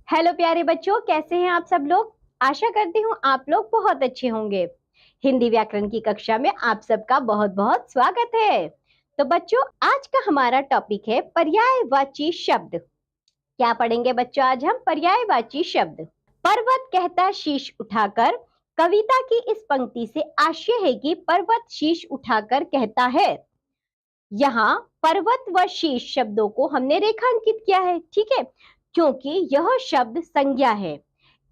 Hello प्यारे बच्चों, कैसे हैं आप सब लोग। आशा करती हूँ आप लोग बहुत अच्छे होंगे। हिंदी व्याकरण की कक्षा में आप सबका बहुत बहुत स्वागत है। तो बच्चों, आज का हमारा टॉपिक है पर्यायवाची शब्द। क्या पढ़ेंगे बच्चों आज हम? पर्यायवाची शब्द। पर्वत कहता शीश उठाकर। कविता की इस पंक्ति से आशय है कि पर्वत शीश उठाकर कहता है। यहाँ पर्वत व शीश शब्दों को हमने रेखांकित किया है, ठीक है, क्योंकि यह शब्द संज्ञा है।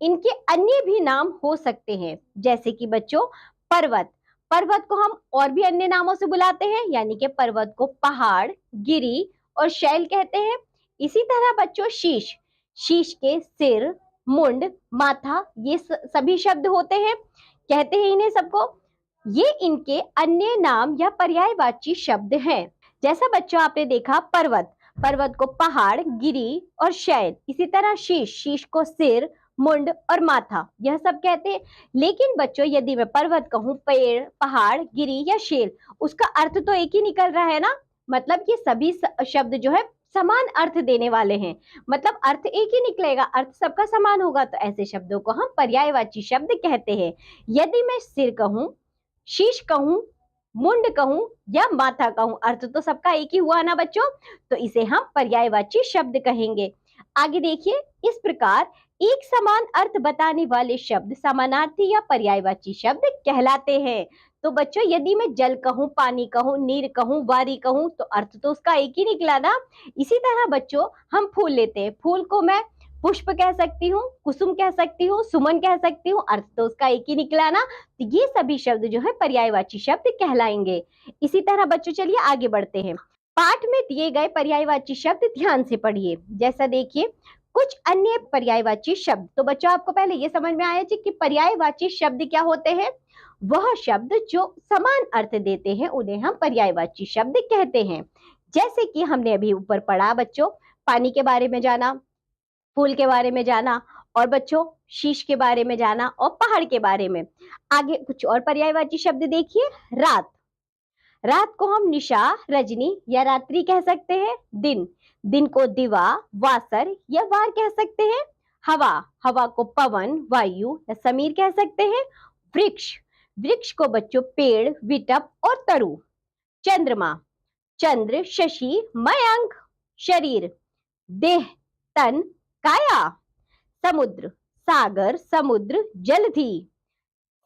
इनके अन्य भी नाम हो सकते हैं, जैसे कि बच्चों पर्वत। पर्वत को हम और भी अन्य नामों से बुलाते हैं, यानी कि पर्वत को पहाड़, गिरी और शैल कहते हैं। इसी तरह बच्चों शीश, शीश के सिर, मुंड, माथा, ये सभी शब्द होते हैं, कहते हैं इन्हें सबको। ये इनके अन्य नाम या पर्यायवाची शब्द हैं। जैसा बच्चों आपने देखा पर्वत, पर्वत को पहाड़, गिरी और शैल, इसी तरह शीश, शीश को सिर, मुंड और माथा, यह सब कहते हैं। लेकिन बच्चों यदि मैं पर्वत कहूं, पेड़, पहाड़, गिरी या शैल, उसका अर्थ तो एक ही निकल रहा है ना। मतलब ये सभी शब्द जो है समान अर्थ देने वाले हैं, मतलब अर्थ एक ही निकलेगा, अर्थ सबका समान होगा, तो ऐसे शब्दों को हम पर्यायवाची शब्द कहते हैं। यदि मैं सिर कहूं, शीश कहूं, मुंड कहूं या माथा कहूं, अर्थ तो सबका एक ही हुआ ना बच्चों, तो इसे हम पर्यायवाची शब्द कहेंगे। आगे देखिए, इस प्रकार एक समान अर्थ बताने वाले शब्द समानार्थी या पर्यायवाची शब्द कहलाते हैं। तो बच्चों यदि मैं जल कहूं, पानी कहूं, नीर कहूं, वारी कहूं, तो अर्थ तो उसका एक ही निकला ना। इसी तरह बच्चों हम फूल लेते हैं, फूल को मैं पुष्प कह सकती हूँ, कुसुम कह सकती हूँ, सुमन कह सकती हूँ, अर्थ तो उसका एक ही निकला ना। तो ये सभी शब्द जो है पर्यायवाची शब्द कहलाएंगे। इसी तरह बच्चों चलिए आगे बढ़ते हैं। पाठ में दिए गए पर्यायवाची शब्द ध्यान से पढ़िए। जैसा देखिए कुछ अन्य पर्यायवाची शब्द। तो बच्चों आपको पहले ये समझ में आया जी कि पर्यायवाची शब्द क्या होते हैं। वह शब्द जो समान अर्थ देते हैं उन्हें हम पर्यायवाची शब्द कहते हैं। जैसे कि हमने अभी ऊपर पढ़ा बच्चों, पानी के बारे में जाना, फूल के बारे में जाना, और बच्चों शीश के बारे में जाना और पहाड़ के बारे में। आगे कुछ और पर्यायवाची शब्द देखिए। रात, रात को हम निशा, रजनी या रात्रि कह सकते हैं। दिन, दिन को दिवा, वासर या वार कह सकते हैं। हवा, हवा को पवन, वायु या समीर कह सकते हैं। वृक्ष, वृक्ष को बच्चों पेड़, विटप और तरु। चंद्रमा, चंद्र, शशि, मयंक। शरीर, देह, तन, काया। समुद्र, सागर, समुद्र, जलधि।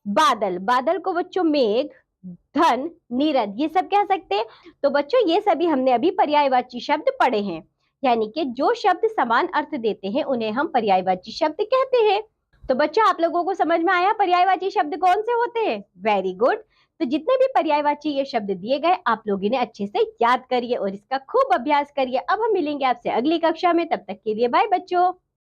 बादल, बादल को बच्चों मेघ, धन, नीरद, ये सब कह सकते हैं। तो बच्चों ये सभी हमने अभी पर्यायवाची शब्द पढ़े हैं, यानी कि जो शब्द समान अर्थ देते हैं उन्हें हम पर्यायवाची शब्द कहते हैं। तो बच्चों आप लोगों को समझ में आया पर्यायवाची शब्द कौन से होते हैं? Very good. तो जितने भी पर्यायवाची ये शब्द दिए गए आप लोग इन्हें अच्छे से याद करिए और इसका खूब अभ्यास करिए। अब हम मिलेंगे आपसे अगली कक्षा में, तब तक के लिए बाय बच्चों।